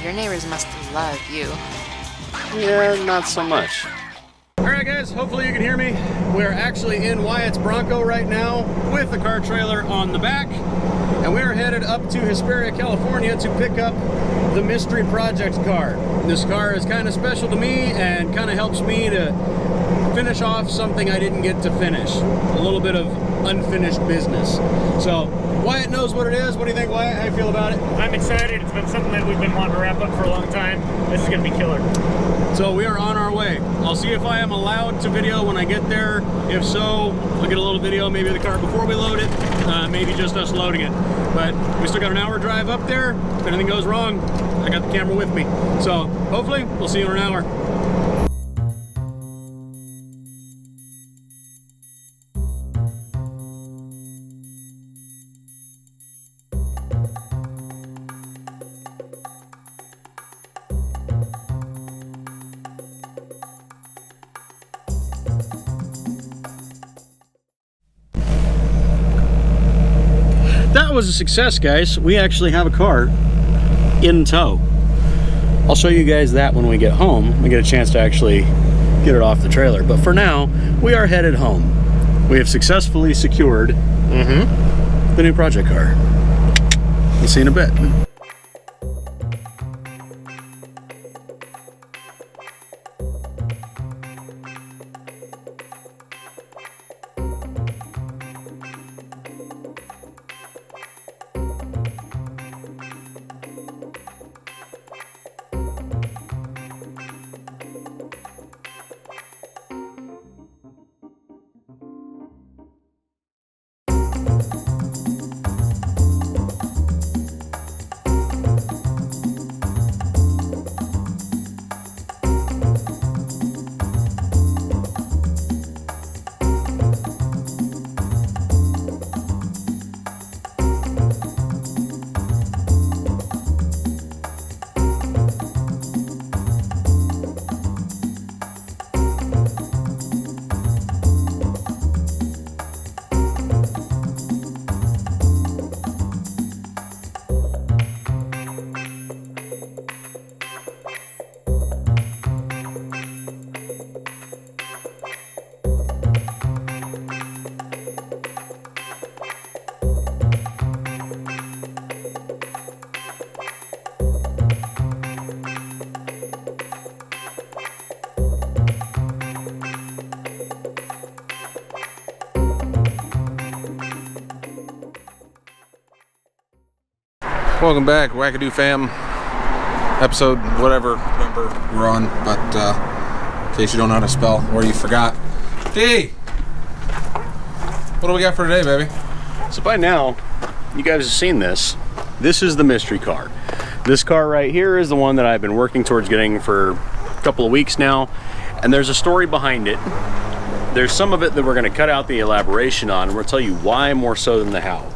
Your neighbors must love you. Yeah, not so much. Alright guys, hopefully you can hear me. We're actually in Wyatt's Bronco right now with the car trailer on the back. And we are headed up to Hesperia, California to pick up the Mystery Project car. This car is kind of special to me and kind of helps me to finish off something I didn't get to finish. A little bit of unfinished business. So, Wyatt knows what it is. What do you think, Wyatt? How do you feel about it? I'm excited. It's been something that we've been wanting to wrap up for a long time. This is going to be killer. So we are on our way. I'll see if I am allowed to video when I get there. If so, I'll get a little video, maybe of the car before we load it, maybe just us loading it. But we still got an hour drive up there. If anything goes wrong, I got the camera with me. So hopefully we'll see you in an hour. That was a success, guys. We actually have a car in tow. I'll show you guys that when we get home. We get a chance to actually get it off the trailer. But for now, we are headed home. We have successfully secured the new project car. We'll see you in a bit. Welcome back, Wackadoo fam. Episode whatever number we're on, but in case you don't know how to spell or you forgot. D! What do we got for today, baby? So by now, you guys have seen this. This is the mystery car. This car right here is the one that I've been working towards getting for a couple of weeks now. And there's a story behind it. There's some of it that we're going to cut out the elaboration on, and we'll tell you why more so than the how.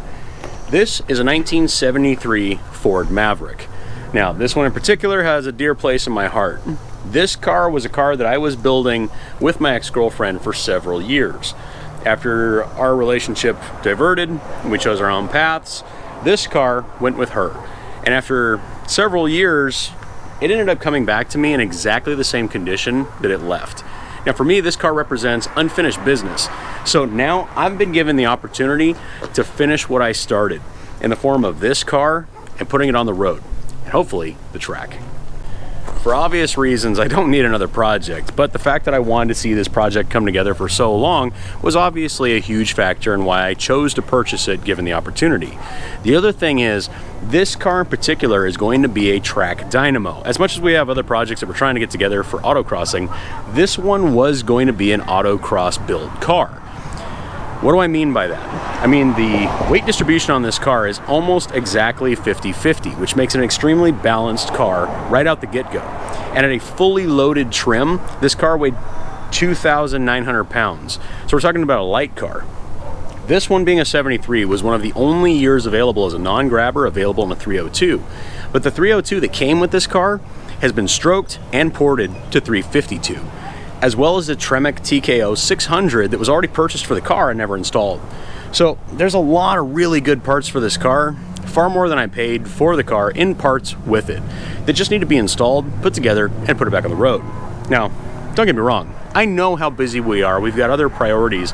This is a 1973 Ford Maverick. Now, this one in particular has a dear place in my heart. This car was a car that I was building with my ex-girlfriend for several years. After our relationship diverted, we chose our own paths, this car went with her. And after several years, it ended up coming back to me in exactly the same condition that it left. Now for me, this car represents unfinished business. So now I've been given the opportunity to finish what I started in the form of this car and putting it on the road, and hopefully the track. For obvious reasons, I don't need another project, but the fact that I wanted to see this project come together for so long was obviously a huge factor in why I chose to purchase it given the opportunity. The other thing is, this car in particular is going to be a track dynamo. As much as we have other projects that we're trying to get together for autocrossing, this one was going to be an autocross build car. What do I mean by that? I mean, the weight distribution on this car is almost exactly 50-50, which makes it an extremely balanced car right out the get-go. And at a fully loaded trim, this car weighed 2,900 pounds. So we're talking about a light car. This one being a 73 was one of the only years available as a non-grabber available in a 302. But the 302 that came with this car has been stroked and ported to 352. As well as the Tremec TKO 600 that was already purchased for the car and never installed. So there's a lot of really good parts for this car. far more than I paid for the car in parts with it that just need to be installed, put together, and put it back on the road. Now, don't get me wrong, I know how busy we are, we've got other priorities,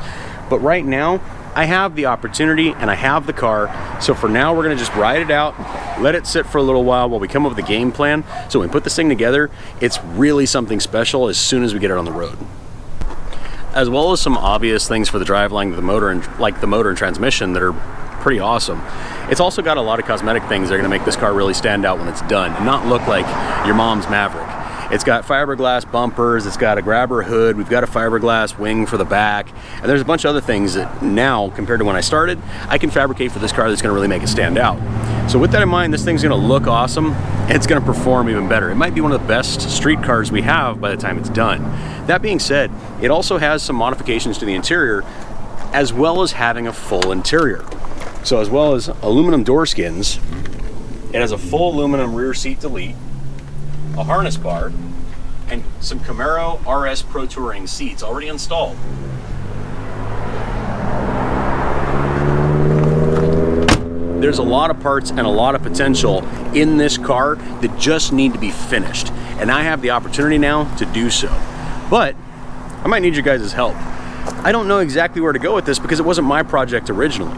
but right now, I have the opportunity and I have the car, so for now we're gonna just ride it out, let it sit for a little while we come up with a game plan, so when we put this thing together, it's really something special as soon as we get it on the road. As well as some obvious things for the driveline of the motor and like the motor and transmission that are pretty awesome. It's also got a lot of cosmetic things that are gonna make this car really stand out when it's done and not look like your mom's Maverick. It's got fiberglass bumpers, it's got a grabber hood, we've got a fiberglass wing for the back, and there's a bunch of other things that now, compared to when I started, I can fabricate for this car that's gonna really make it stand out. So with that in mind, this thing's gonna look awesome, and it's gonna perform even better. It might be one of the best street cars we have by the time it's done. That being said, it also has some modifications to the interior, as well as having a full interior. So as well as aluminum door skins, it has a full aluminum rear seat delete, a harness bar, and some Camaro RS Pro Touring seats already installed. There's a lot of parts and a lot of potential in this car that just need to be finished, and I have the opportunity now to do so. But I might need your guys' help. I don't know exactly where to go with this because it wasn't my project originally.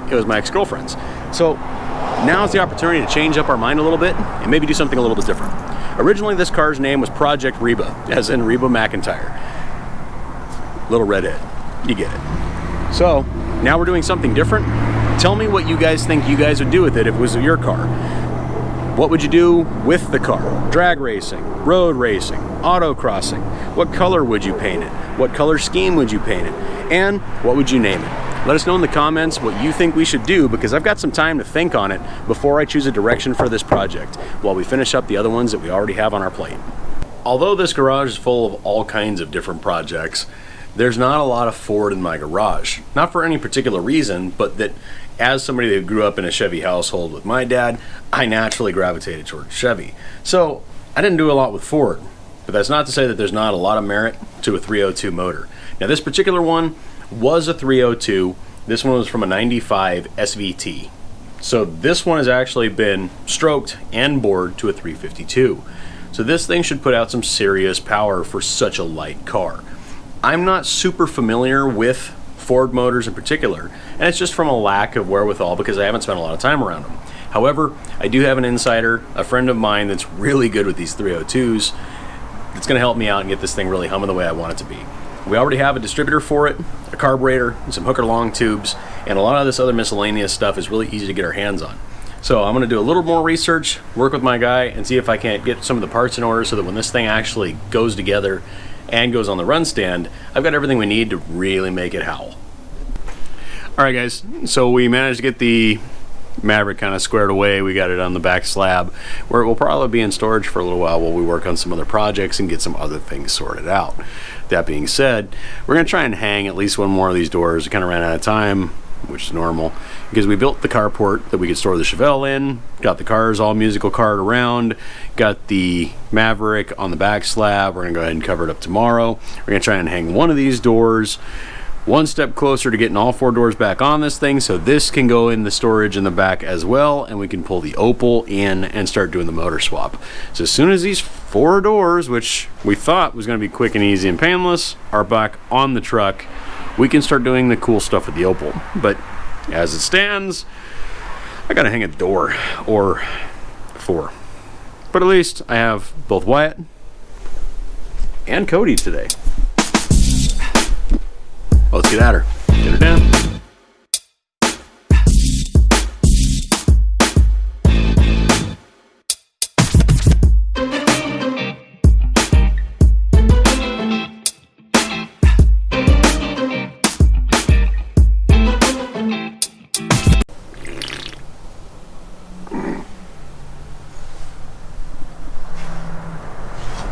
It was my ex-girlfriend's. So now's the opportunity to change up our mind a little bit and maybe do something a little bit different. Originally, this car's name was Project Reba, as in Reba McEntire. Little redhead, you get it. So now we're doing something different. Tell me what you guys think you guys would do with it if it was your car. What would you do with the car? Drag racing, road racing, autocrossing. What color would you paint it? What color scheme would you paint it? And what would you name it? Let us know in the comments what you think we should do, because I've got some time to think on it before I choose a direction for this project, while we finish up the other ones that we already have on our plate. Although this garage is full of all kinds of different projects, there's not a lot of Ford in my garage. Not for any particular reason, but that as somebody that grew up in a Chevy household with my dad, I naturally gravitated towards Chevy. So I didn't do a lot with Ford, but that's not to say that there's not a lot of merit to a 302 motor. Now this particular one was a 302. This one was from a 95 SVT. So this one has actually been stroked and bored to a 352. So this thing should put out some serious power for such a light car. I'm not super familiar with Ford motors in particular, and it's just from a lack of wherewithal because I haven't spent a lot of time around them. However, I do have an insider, a friend of mine that's really good with these 302s, that's gonna help me out and get this thing really humming the way I want it to be. We already have a distributor for it, a carburetor, and some hooker long tubes, and a lot of this other miscellaneous stuff is really easy to get our hands on. So I'm gonna do a little more research, work with my guy, and see if I can't get some of the parts in order so that when this thing actually goes together and goes on the run stand, I've got everything we need to really make it howl. All right guys, so we managed to get the Maverick kind of squared away. We got it on the back slab where it will probably be in storage for a little while we work on some other projects and get some other things sorted out. That being said, we're gonna try and hang at least one more of these doors. We kind of ran out of time, which is normal, because we built the carport that we could store the Chevelle in, got the cars all musical card around, got the Maverick on the back slab. We're gonna go ahead and cover it up tomorrow. We're gonna try and hang one of these doors one step closer to getting all four doors back on this thing, so this can go in the storage in the back as well, and we can pull the Opal in and start doing the motor swap. So as soon as these four doors, which we thought was going to be quick and easy and painless, are back on the truck, we can start doing the cool stuff with the Opal. But as it stands, I gotta hang a door or four. But at least I have both Wyatt and Cody today. Well, let's get at her. Get her down.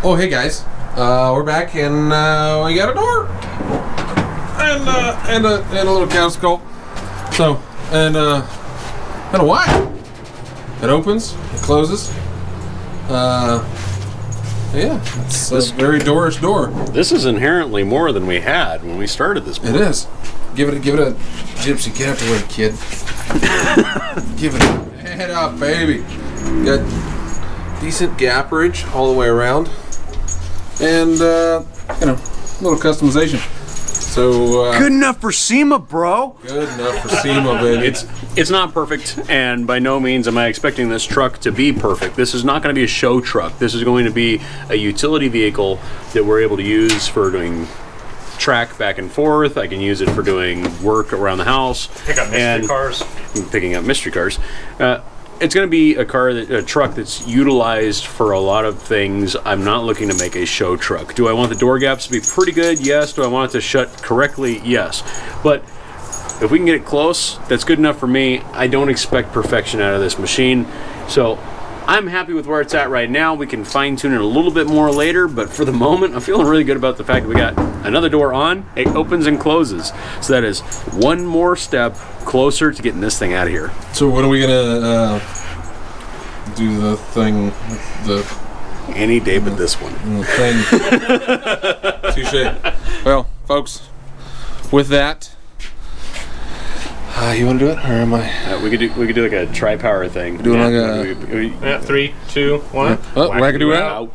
Oh, hey guys. We're back and we got a door. And a little cow skull. So, and a wire. It opens, it closes. Yeah, it's a very doorish door. This is inherently more than we had when we started this book. It is. Give it a gypsy. Get out the way, kid. Give it a it up, baby. Got decent gapperage all the way around, and you know, a little customization. So Good enough for SEMA, bro. good enough for SEMA, baby. It's not perfect, and by no means am I expecting this truck to be perfect. This is not going to be a show truck. This is going to be a utility vehicle that we're able to use for doing track back and forth. I can use it for doing work around the house. Pick up mystery cars. Picking up mystery cars. It's going to be a truck that's utilized for a lot of things. I'm not looking to make a show truck. Do I want the door gaps to be pretty good? Yes. Do I want it to shut correctly? Yes. But if we can get it close, that's good enough for me. I don't expect perfection out of this machine. So I'm happy with where it's at right now. We can fine tune it a little bit more later, but for the moment, I'm feeling really good about the fact that we got another door on. It opens and closes. So that is one more step closer to getting this thing out of here. So when are we gonna do the thing? The Any day but this one. thing. Touche. Well, folks, with that, you want to do it, or am I? We could do like a tri-power thing. Doing like Yeah, 3, 2, 1. Oh, wackadoo out.